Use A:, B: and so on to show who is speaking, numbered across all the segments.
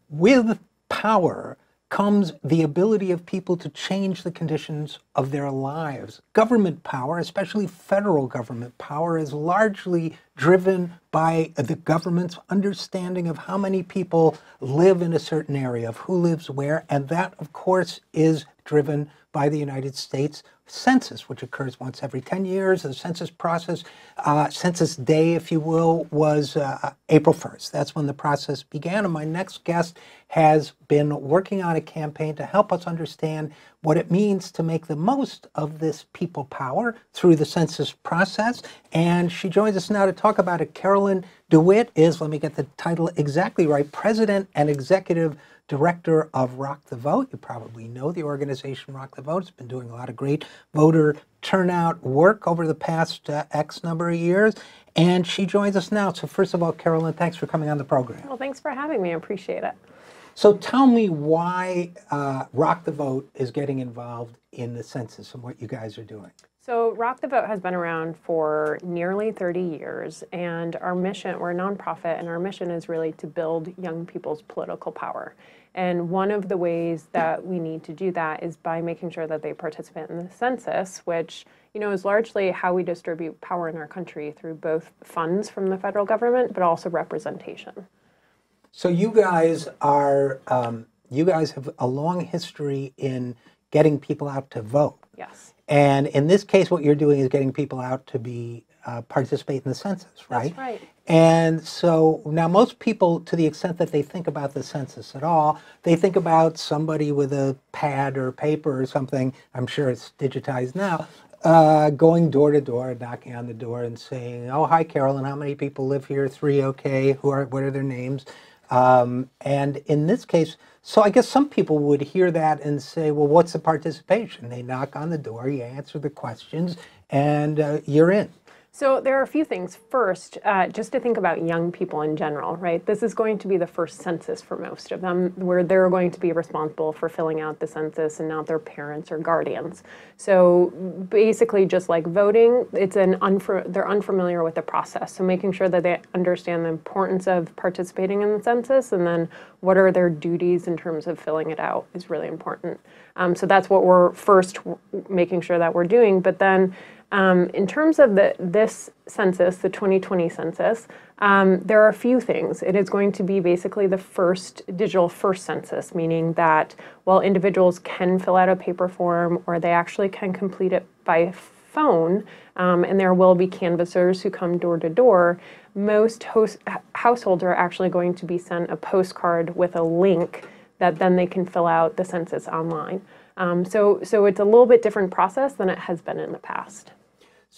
A: with power comes the ability of people to change the conditions of their lives. Government power, especially federal government power, is largely driven by the government's understanding of how many people live in a certain area, of who lives where, and that, of course, is driven by the United States Census, which occurs once every 10 years. The census process, Census Day, if you will, was April 1st. That's when the process began. And my next guest has been working on a campaign to help us understand what it means to make the most of this people power through the census process. And she joins us now to talk about it. Carolyn DeWitt is, let me get the title exactly right, President and Executive Director of Rock the Vote. You probably know the organization Rock the Vote. It's been doing a lot of great voter turnout work over the past X number of years. And she joins us now. So first of all, Carolyn, thanks for coming on the program.
B: Well, thanks for having me. I appreciate it.
A: So tell me why Rock the Vote is getting involved in the census and what you guys are doing.
B: So Rock the Vote has been around for nearly 30 years, and our mission, we're a nonprofit, and our mission is really to build young people's political power. And one of the ways that we need to do that is by making sure that they participate in the census, which, you know, is largely how we distribute power in our country through both funds from the federal government, but also representation.
A: So you guys are, you guys have a long history in getting people out to vote.
B: Yes.
A: And in this case, what you're doing is getting people out to be participate in the census, right?
B: That's right.
A: And so now most people, to the extent that they think about the census at all, they think about somebody with a pad or paper or something, I'm sure it's digitized now, going door to door, knocking on the door and saying, oh, hi, Carolyn, how many people live here? 3, okay. What are their names? And in this case, so I guess some people would hear that and say, well, what's the participation? They knock on the door, you answer the questions, and you're in.
B: So there are a few things. First, just to think about young people in general, right? This is going to be the first census for most of them, where they're going to be responsible for filling out the census and not their parents or guardians. So basically, just like voting, it's they're unfamiliar with the process. So making sure that they understand the importance of participating in the census, and then what are their duties in terms of filling it out is really important. So that's what we're first making sure that we're doing. But then in terms of this census, the 2020 census, there are a few things. It is going to be basically the first digital census, meaning that while individuals can fill out a paper form, or they actually can complete it by phone, and there will be canvassers who come door to door, most households are actually going to be sent a postcard with a link that then they can fill out the census online. So it's a little bit different process than it has been in the past.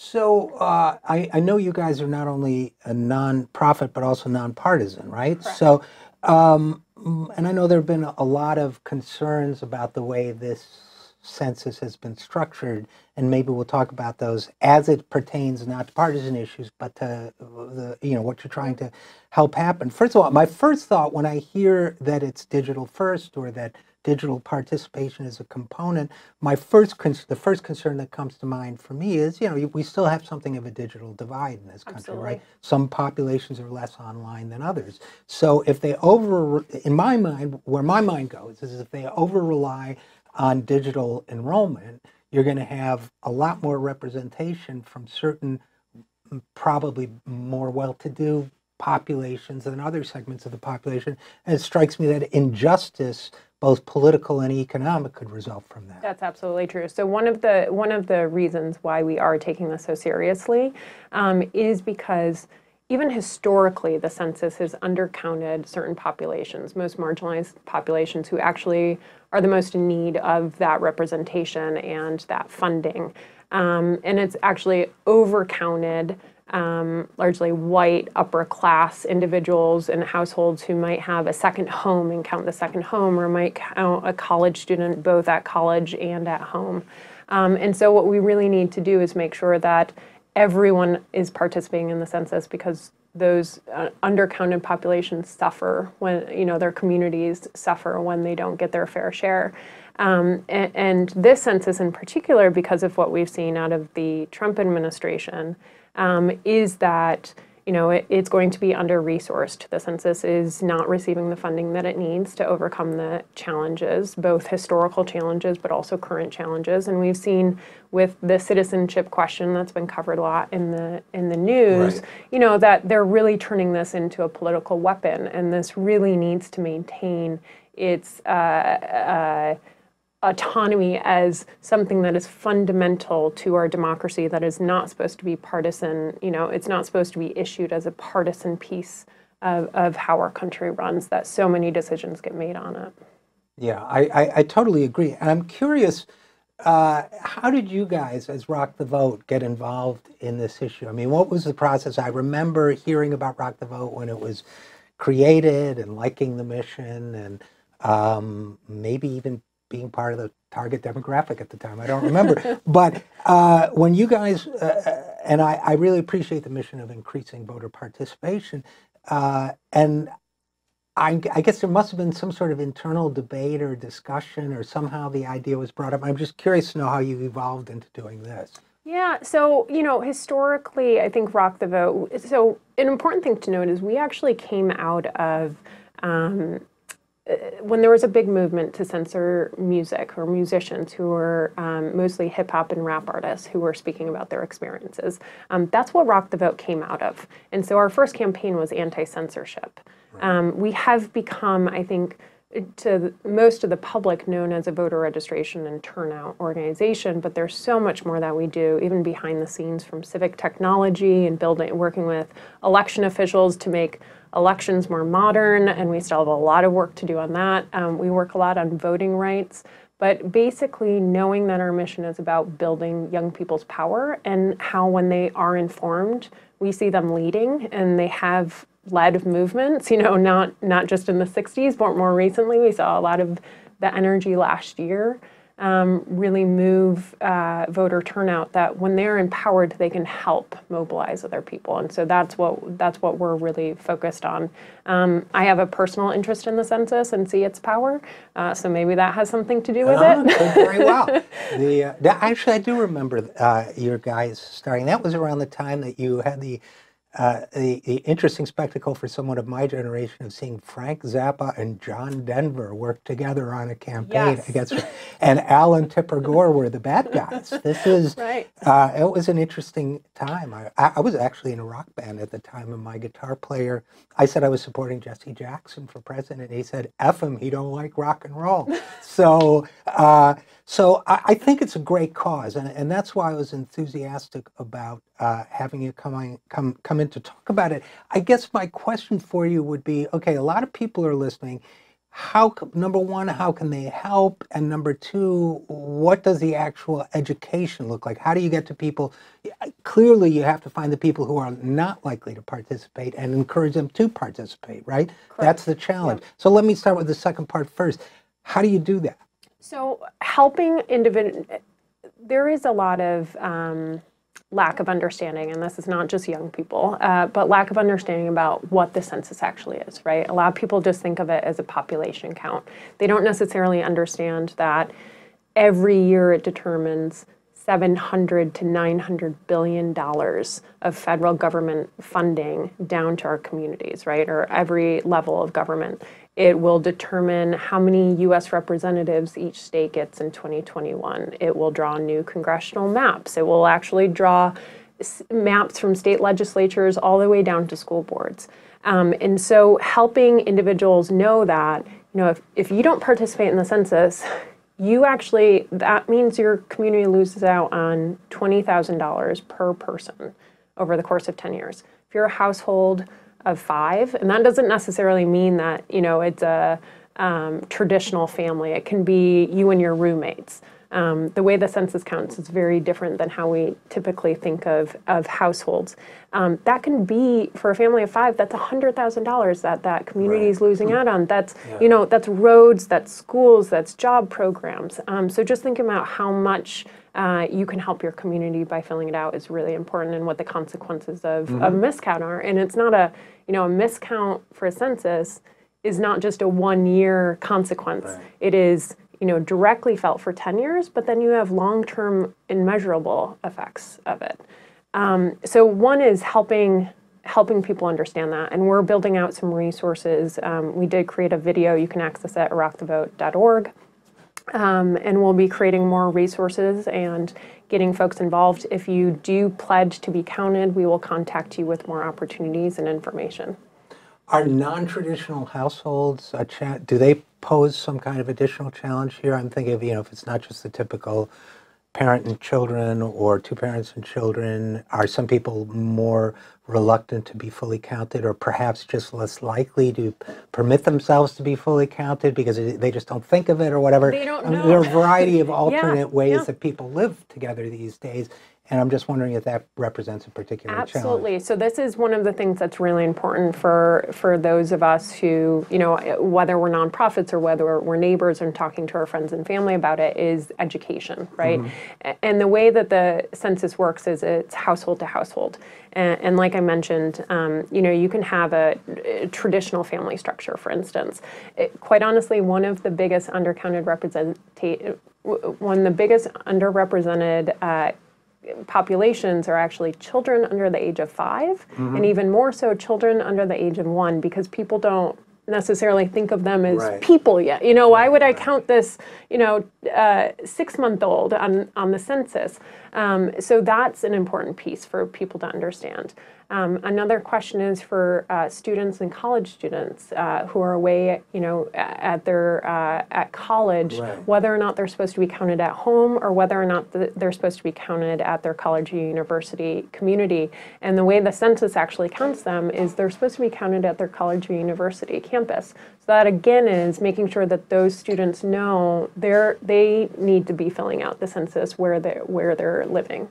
A: So I know you guys are not only a nonprofit, but also nonpartisan, right?
B: Correct.
A: So, and I know there have been a lot of concerns about the way this census has been structured, and maybe we'll talk about those as it pertains not to partisan issues, but to what you're trying to help happen. First of all, my first thought when I hear that it's digital first, or that digital participation is a component, the first concern that comes to mind for me is, we still have something of a digital divide in this country,
B: Absolutely.
A: right? Some populations are less online than others. So if they in my mind, where my mind goes is if they over-rely on digital enrollment, you're going to have a lot more representation from certain, probably more well-to-do populations than other segments of the population. And it strikes me that injustice, both political and economic, could result from that.
B: That's absolutely true. So one of the reasons why we are taking this so seriously is because even historically, the census has undercounted certain populations, most marginalized populations who actually are the most in need of that representation and that funding. And it's actually overcounted largely white, upper class individuals and households who might have a second home and count the second home, or might count a college student both at college and at home. And so what we really need to do is make sure that everyone is participating in the census, because those undercounted populations suffer when, their communities suffer when they don't get their fair share. And this census in particular, because of what we've seen out of the Trump administration, is that it's going to be under-resourced. The census is not receiving the funding that it needs to overcome the challenges, both historical challenges, but also current challenges. And we've seen with the Citizenship Question that's been covered a lot in the news,
A: right.
B: That they're really turning this into a political weapon, and this really needs to maintain its autonomy as something that is fundamental to our democracy, that is not supposed to be partisan. It's not supposed to be issued as a partisan piece of how our country runs, that so many decisions get made on it.
A: Yeah, I totally agree. And I'm curious, how did you guys, as Rock the Vote, get involved in this issue? I mean, what was the process? I remember hearing about Rock the Vote when it was created and liking the mission, and maybe even being part of the target demographic at the time. I don't remember. But when you guys, and I really appreciate the mission of increasing voter participation, and I guess there must have been some sort of internal debate or discussion, or somehow the idea was brought up. I'm just curious to know how you evolved into doing this.
B: Yeah, so, historically, I think Rock the Vote, so an important thing to note is we actually came out of, when there was a big movement to censor music or musicians who were mostly hip hop and rap artists who were speaking about their experiences. That's what Rock the Vote came out of. And so our first campaign was anti-censorship. Right. We have become, I think, to most of the public, known as a voter registration and turnout organization, but there's so much more that we do, even behind the scenes, from civic technology and working with election officials to make elections more modern, and we still have a lot of work to do on that. We work a lot on voting rights, but basically knowing that our mission is about building young people's power, and how when they are informed, we see them leading, and they have led movements, not just in the 60s, but more recently. We saw a lot of the energy last year really move voter turnout, that when they're empowered, they can help mobilize other people. And so that's what we're really focused on. I have a personal interest in the census and see its power, so maybe that has something to do with it.
A: Very well. Actually, I do remember your guys starting. That was around the time that you had the interesting spectacle for someone of my generation of seeing Frank Zappa and John Denver work together on a campaign against, and Alan Tipper Gore were the bad guys. This is right. It was an interesting time. I was actually in a rock band at the time, and my guitar player, I said I was supporting Jesse Jackson for president. He said, "F him, he don't like rock and roll." So I think it's a great cause, and that's why I was enthusiastic about having you come in to talk about it. I guess my question for you would be, okay, a lot of people are listening. Number one, how can they help? And number two, what does the actual education look like? How do you get to people? Clearly, you have to find the people who are not likely to participate and encourage them to participate, right? Correct. That's the challenge. Yep. So let me start with the second part first. How do you do that? So helping individuals, there is a lot of lack of understanding, and this is not just young people, but lack of understanding about what the census actually is, right? A lot of people just think of it as a population count. They don't necessarily understand that every year it determines $700 to $900 billion of federal government funding down to our communities, right? Or every level of government. It will determine how many U.S. representatives each state gets in 2021. It will draw new congressional maps. It will actually draw maps from state legislatures all the way down to school boards. And so helping individuals know that, if you don't participate in the census, that means your community loses out on $20,000 per person over the course of 10 years. If you're a household of 5, and that doesn't necessarily mean that, it's a traditional family. It can be you and your roommates. The way the census counts is very different than how we typically think of households. That can be, for a family of 5, that's $100,000 that community is losing out on. That's, that's roads, that's schools, that's job programs. So just thinking about how much you can help your community by filling it out is really important, and what the consequences of miscount are. And it's not a miscount for a census is not just a 1-year consequence. Right. It is, directly felt for 10 years, but then you have long-term immeasurable effects of it. So one is helping
B: helping people understand that. And we're building out some resources. We did create a video. You can access it at rockthevote.org. And we'll be creating more resources and getting folks involved. If you do pledge to be counted, we will contact you with more opportunities and information.
A: Are non-traditional households, do they pose some kind of additional challenge here? I'm thinking of, if it's not just the typical parent and children or two parents and children, are some people more reluctant to be fully counted, or perhaps just less likely to permit themselves to be fully counted because they just don't think of it or whatever?
B: They don't know.
A: There are a variety of alternate ways that people live together these days. And I'm just wondering if that represents a particular challenge.
B: Absolutely. So this is one of the things that's really important for those of us who, whether we're nonprofits or whether we're neighbors and talking to our friends and family about it, is education, right? And the way that the census works is it's household to household. And like I mentioned, you can have a traditional family structure, for instance. Quite honestly, one of the biggest underrepresented populations are actually children under the age of 5, and even more so children under the age of 1, because people don't necessarily think of them as people yet. Why would I count this, 6-month-old on the census? So that's an important piece for people to understand. Another question is for students and college students who are away, at college, whether or not they're supposed to be counted at home or whether or not they're supposed to be counted at their college or university community. And the way the census actually counts them is they're supposed to be counted at their college or university campus. So that again is making sure that those students know they need to be filling out the census where they're living.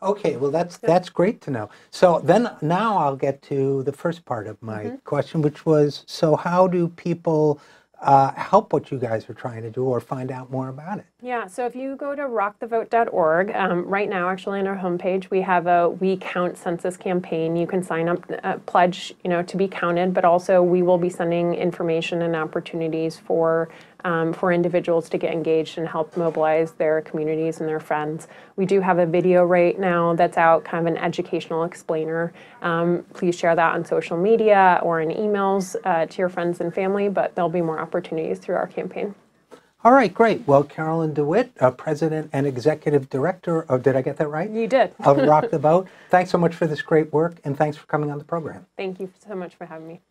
A: Okay, well that's great to know. So then now I'll get to the first part of my question, which was, so how do people help what you guys are trying to do or find out more about it?
B: Yeah, so if you go to rockthevote.org, right now actually on our homepage we have a We Count Census campaign. You can sign up, pledge to be counted, but also we will be sending information and opportunities for individuals to get engaged and help mobilize their communities and their friends. We do have a video right now that's out, kind of an educational explainer. Please share that on social media or in emails to your friends and family, but there'll be more opportunities through our campaign.
A: All right, great. Well, Carolyn DeWitt, President and Executive Director of, did I get that right?
B: You did.
A: Of Rock the Vote. Thanks so much for this great work, and thanks for coming on the program.
B: Thank you so much for having me.